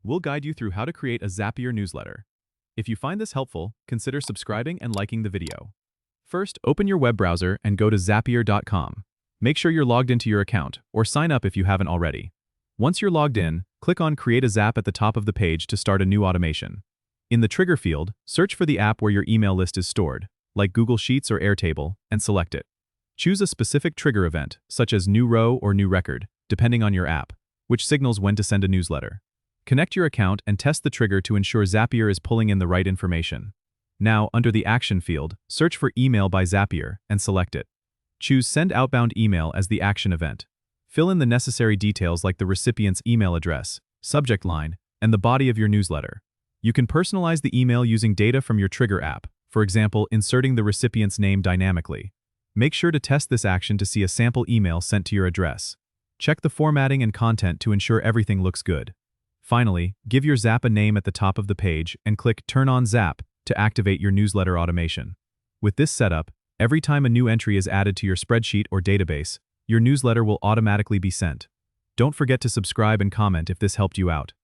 we'll guide you through how to create a Zapier newsletter. If you find this helpful, consider subscribing and liking the video. First, open your web browser and go to Zapier.com. Make sure you're logged into your account, or sign up if you haven't already. Once you're logged in, click on Create a Zap at the top of the page to start a new automation. In the Trigger field, search for the app where your email list is stored, like Google Sheets or Airtable, and select it. Choose a specific trigger event, such as New Row or New Record, depending on your app, which signals when to send a newsletter. Connect your account and test the trigger to ensure Zapier is pulling in the right information. Now, under the Action field, search for Email by Zapier and select it. Choose Send Outbound Email as the action event. Fill in the necessary details like the recipient's email address, subject line, and the body of your newsletter. You can personalize the email using data from your Trigger app, for example, inserting the recipient's name dynamically. Make sure to test this action to see a sample email sent to your address. Check the formatting and content to ensure everything looks good. Finally, give your Zap a name at the top of the page and click Turn on Zap to activate your newsletter automation. With this setup, every time a new entry is added to your spreadsheet or database, your newsletter will automatically be sent. Don't forget to subscribe and comment if this helped you out.